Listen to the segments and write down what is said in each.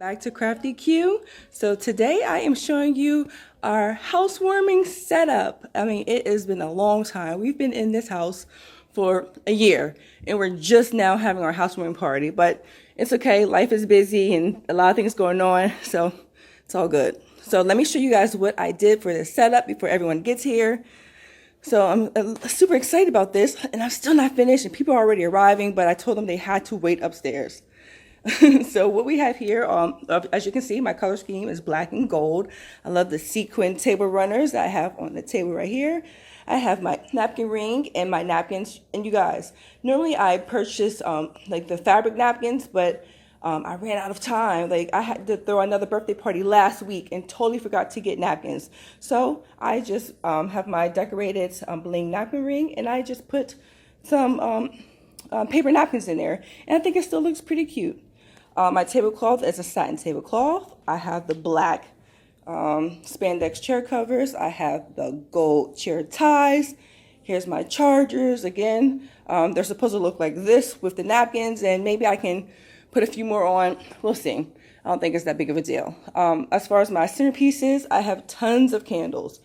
Back to Crafty Q. So today I am showing you our housewarming setup. I mean, it has been a long time. We've been in this house for a year and we're just now having our housewarming party, but it's okay. Life is busy and a lot of things going on, so it's all good. So let me show you guys what I did for this setup before everyone gets here. So I'm super excited about this, and I'm still not finished and people are already arriving, but I told them they had to wait upstairs. So what we have here, as you can see, my color scheme is black and gold. I love the sequin table runners that I have on the table right here. I have my napkin ring and my napkins. And you guys, normally I purchase like the fabric napkins, but I ran out of time. Like I had to throw another birthday party last week and totally forgot to get napkins. So I just have my decorated bling napkin ring, and I just put some paper napkins in there. And I think it still looks pretty cute. My tablecloth is a satin tablecloth. I have the black spandex chair covers. I have the gold chair ties. Here's my chargers. Again, they're supposed to look like this with the napkins, and maybe I can put a few more on. We'll see. I don't think it's that big of a deal. As far as my centerpieces, I have tons of candles.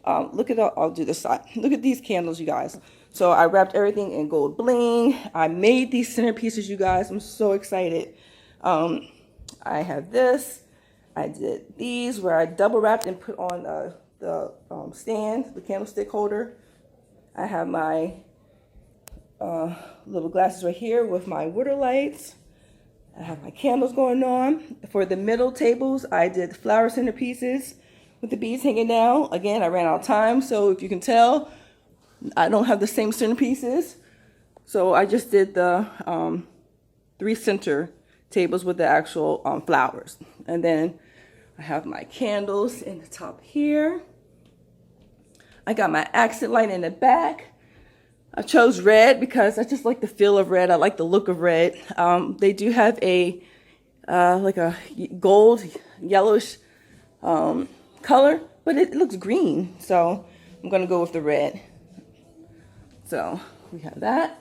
Look at I'll do this side. Look at these candles, you guys. So I wrapped everything in gold bling. I made these centerpieces, you guys. I'm so excited. I have this. I did these where I double wrapped and put on the stand, the candlestick holder. I have my little glasses right here with my water lights. I have my candles going on. For the middle tables, I did flower centerpieces with the beads hanging down. Again, I ran out of time, so if you can tell, I don't have the same centerpieces. So I just did the 3 center tables with the actual flowers. And then I have my candles in the top here. I got my accent light in the back. I chose red because I just like the feel of red. I like the look of red. They do have a like a gold yellowish color, but it looks green, so I'm gonna go with the red. So we have that,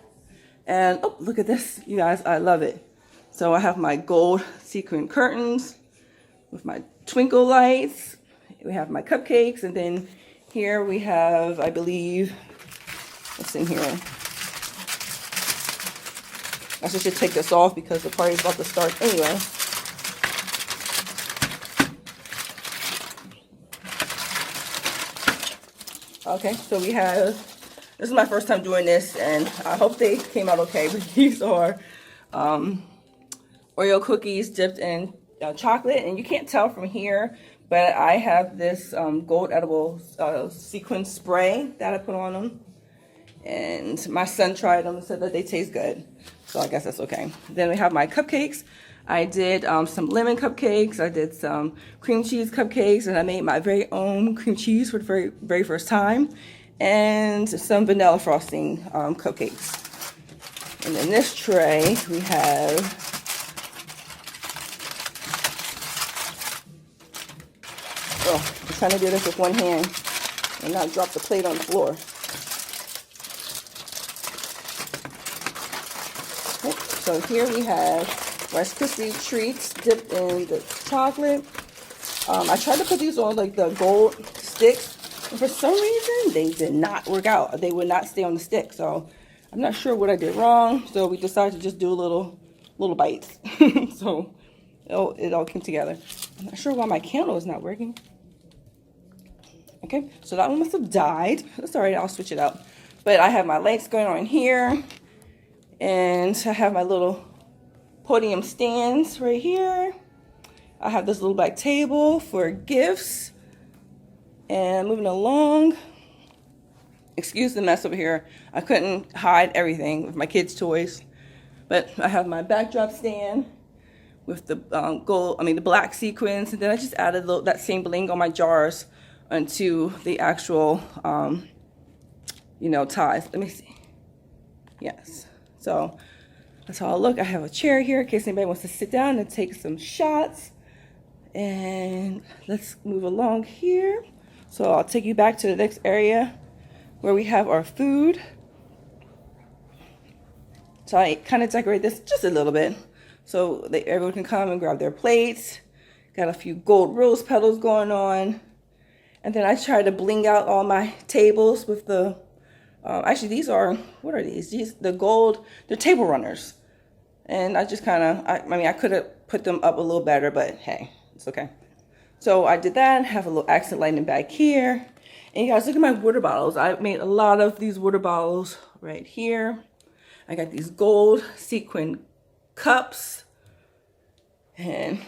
and oh, look at this, you guys, I love it. So I have my gold sequin curtains with my twinkle lights. We have my cupcakes, and then here we have, I believe, what's in here? I should take this off because the party's about to start anyway. Okay, so we have, this is my first time doing this, and I hope they came out okay, but these are Oreo cookies dipped in chocolate, and you can't tell from here, but I have this gold edible sequin spray that I put on them, and my son tried them and said that they taste good, so I guess that's okay. Then we have my cupcakes. I did some lemon cupcakes, I did some cream cheese cupcakes, and I made my very own cream cheese for the very first time, and some vanilla frosting cupcakes. And in this tray, we have I'm trying to do this with one hand and not drop the plate on the floor. Okay, so here we have Rice Krispies treats dipped in the chocolate. I tried to put these on like the gold sticks, and for some reason they did not work out. They would not stay on the stick, so I'm not sure what I did wrong. So we decided to just do little bites. So it all came together. I'm not sure why my candle is not working. Okay, so that one must have died. That's all right, I'll switch it out. But I have my lights going on here, and I have my little podium stands right here. I have this little black table for gifts. And moving along, excuse the mess over here. I couldn't hide everything with my kids' toys. But I have my backdrop stand with the the black sequins, and then I just added that same bling on my jars onto the actual, ties. Let me see. Yes. So that's how I look. I have a chair here in case anybody wants to sit down and take some shots. And let's move along here. So I'll take you back to the next area where we have our food. So I kind of decorate this just a little bit so that everyone can come and grab their plates. Got a few gold rose petals going on. And then I try to bling out all my tables with the, actually these are, what are these? The gold, they're table runners. And I just kind of, I mean, I could have put them up a little better, but hey, it's okay. So I did that, have a little accent lighting back here. And you guys, look at my water bottles. I made a lot of these water bottles right here. I got these gold sequin cups and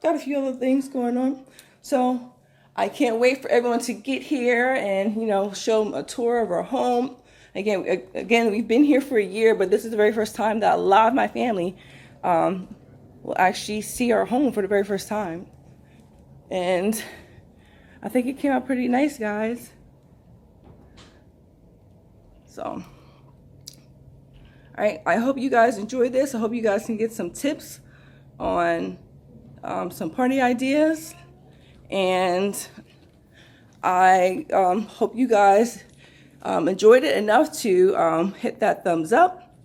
got a few other things going on. So I can't wait for everyone to get here and, you know, show them a tour of our home. Again, we've been here for a year, but this is the very first time that a lot of my family will actually see our home for the very first time. And I think it came out pretty nice, guys. So, all right, I hope you guys enjoyed this. I hope you guys can get some tips on some party ideas. And I hope you guys enjoyed it enough to hit that thumbs up.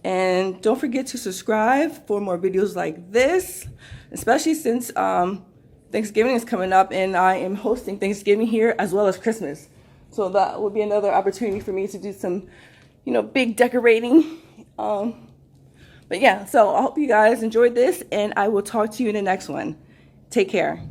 And don't forget to subscribe for more videos like this, especially since Thanksgiving is coming up and I am hosting Thanksgiving here as well as Christmas. So that will be another opportunity for me to do some, you know, big decorating. But yeah, so I hope you guys enjoyed this and I will talk to you in the next one. Take care.